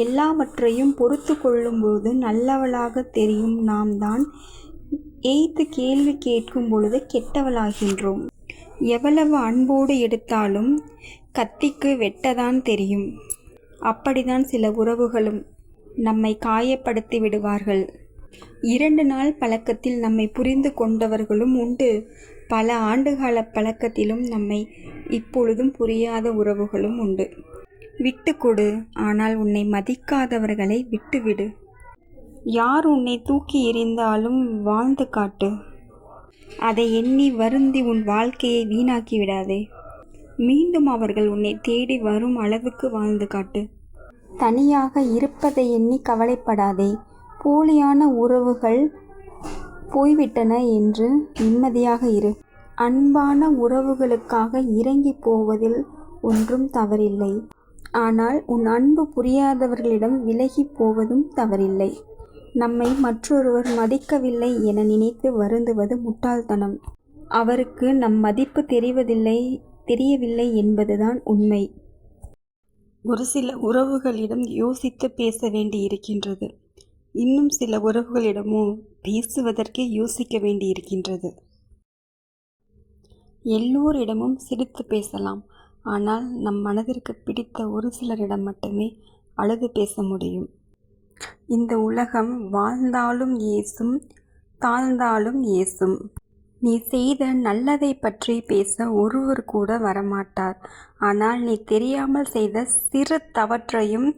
எல்லாவற்றையும் பொறுத்து கொள்ளும்போது நல்லவளாக தெரியும் நாம் தான் எய்த்து கேள்வி கேட்கும் பொழுது கெட்டவளாகின்றோம். எவ்வளவு அன்போடு எடுத்தாலும் கத்திக்கு வெட்டத்தான் தெரியும். அப்படித்தான் சில உறவுகளும் நம்மை காயப்படுத்தி விடுவார்கள். 2 நாள் பழக்கத்தில் நம்மை புரிந்து கொண்டவர்களும் உண்டு. பல ஆண்டுகால பழக்கத்திலும் நம்மை இப்பொழுதும் புரியாத உறவுகளும் உண்டு. விட்டுக்கொடு, ஆனால் உன்னை மதிக்காதவர்களை விட்டுவிடு. யார் உன்னை தூக்கி எறிந்தாலும் வாழ்ந்து காட்டு. அதை எண்ணி வருந்தி உன் வாழ்க்கையை வீணாக்கி விடாதே. மீண்டும் அவர்கள் உன்னை தேடி வரும் அளவுக்கு வாழ்ந்து காட்டு. தனியாக இருப்பதை எண்ணி கவலைப்படாதே. போலியான உறவுகள் போய்விட்டன என்று நிம்மதியாக இரு. அன்பான உறவுகளுக்காக இறங்கி போவதில் ஒன்றும் தவறில்லை. ஆனால் உன் அன்பு புரியாதவர்களிடம் விலகி போவதும் தவறில்லை. நம்மை மற்றொருவர் மதிக்கவில்லை என நினைத்து வருந்துவது முட்டாள்தனம். அவருக்கு நம் மதிப்பு தெரியவில்லை என்பதுதான் உண்மை. ஒரு சில உறவுகளிடம் யோசித்து பேச வேண்டியிருக்கின்றது. இன்னும் சில உறவுகளிடமோ பேசுவதற்கே யோசிக்க வேண்டியிருக்கின்றது. எல்லோரிடமும் சிரித்து பேசலாம். ஆனால் நம் மனதிற்கு பிடித்த ஒரு சிலரிடம் மட்டுமே அழுது பேச முடியும். இந்த உலகம் வாழ்ந்தாலும் ஏசும், தாழ்ந்தாலும் ஏசும். நீ செய்த நல்லதை பற்றி பேச ஒருவர் கூட வரமாட்டார். ஆனால் நீ தெரியாமல் செய்த சிறு தவற்றையும்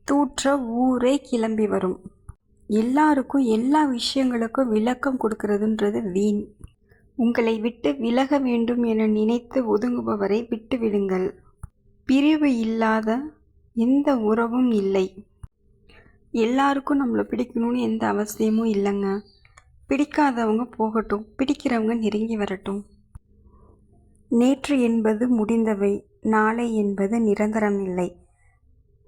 தூற்ற ஊரே கிளம்பி வரும். எல்லாருக்கும் எல்லா விஷயங்களுக்கும் விளக்கம் கொடுக்கறதுன்றது வீண். உங்களை விட்டு விலக வேண்டும் என நினைத்து ஒதுங்குபவரை விட்டு விடுங்கள். பிரிவு இல்லாத எந்த உறவும் இல்லை. எல்லாருக்கும் நம்மளை பிடிக்கணும்னு எந்த அவசியமும் இல்லைங்க. பிடிக்காதவங்க போகட்டும், பிடிக்கிறவங்க நெருங்கி வரட்டும். நேற்று என்பது முடிந்தவை, நாளை என்பது நிரந்தரம் இல்லை.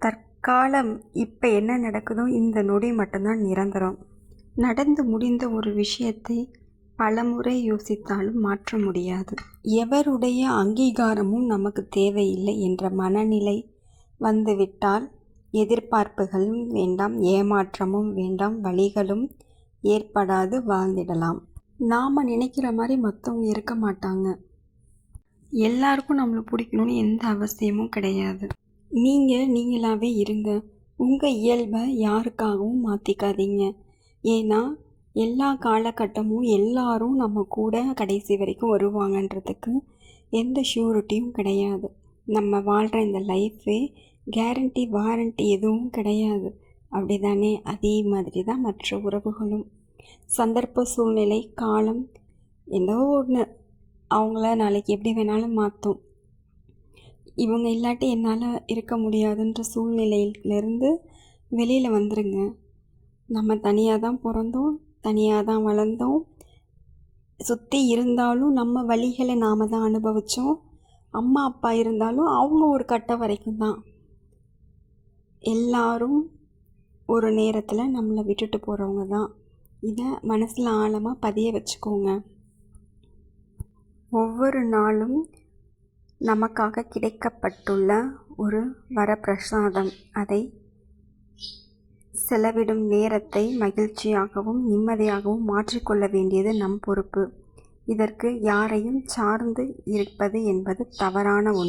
தற்காலம் இப்போ என்ன நடக்குதோ இந்த நொடி மட்டும்தான் நிரந்தரம். நடந்து முடிந்த ஒரு விஷயத்தை பலமுறை யோசித்தாலும் மாற்ற முடியாது. எவருடைய அங்கீகாரமும் நமக்கு தேவையில்லை என்ற மனநிலை வந்துவிட்டால் எதிர்பார்ப்புகளும் வேண்டாம், ஏமாற்றமும் வேண்டாம், வலிகளும் ஏற்படாது, வாழ்ந்திடலாம். நாம் நினைக்கிற மாதிரி மற்றவங்க இருக்க மாட்டாங்க. எல்லாருக்கும் நம்மளை பிடிக்கணும்னு எந்த அவசியமும் கிடையாது. நீங்களாகவே இருங்க. உங்கள் இயல்பை யாருக்காகவும் மாற்றிக்காதீங்க. ஏன்னா எல்லா காலகட்டமும் எல்லாரும் நம்ம கூட கடைசி வரைக்கும் வருவாங்கன்றதுக்கு எந்த ஷூரிட்டியும் கிடையாது. நம்ம வாழ்கிற இந்த லைஃபே கேரண்டி வாரண்டி எதுவும் கிடையாது. அப்படி தானே? அதே மாதிரி தான் மற்ற உறவுகளும். சந்தர்ப்ப சூழ்நிலை காலம் ஏதோ ஒன்று அவங்கள நாளைக்கு எப்படி வேணாலும் மாற்றும். இவங்க இல்லாட்டி என்னால் இருக்க முடியாதுன்ற சூழ்நிலையிலேருந்து வெளியில் வந்துடுங்க. நம்ம தனியாக தான் பிறந்தோம், தனியாக தான் வளர்ந்தோம். சுற்றி இருந்தாலும் நம்ம வழிகளை நாம் தான் அனுபவித்தோம். அம்மா அப்பா இருந்தாலும் அவங்க ஒரு கட்டம் வரைக்கும் தான். எல்லாரும் ஒரு நேரத்தில் நம்மளை விட்டுட்டு போகிறவங்க தான். இதை மனசில் ஆழமாக பதிய வச்சுக்கோங்க. ஒவ்வொரு நாளும் நமக்காக கிடைக்கப்பட்டுள்ள ஒரு வரப்பிரசாதம். அதை செலவிடும் நேரத்தை மகிழ்ச்சியாகவும் நிம்மதியாகவும் மாற்றிக்கொள்ள வேண்டியது நம் பொறுப்பு. இதற்கு யாரையும் சார்ந்து இருப்பது என்பது தவறான ஒன்று.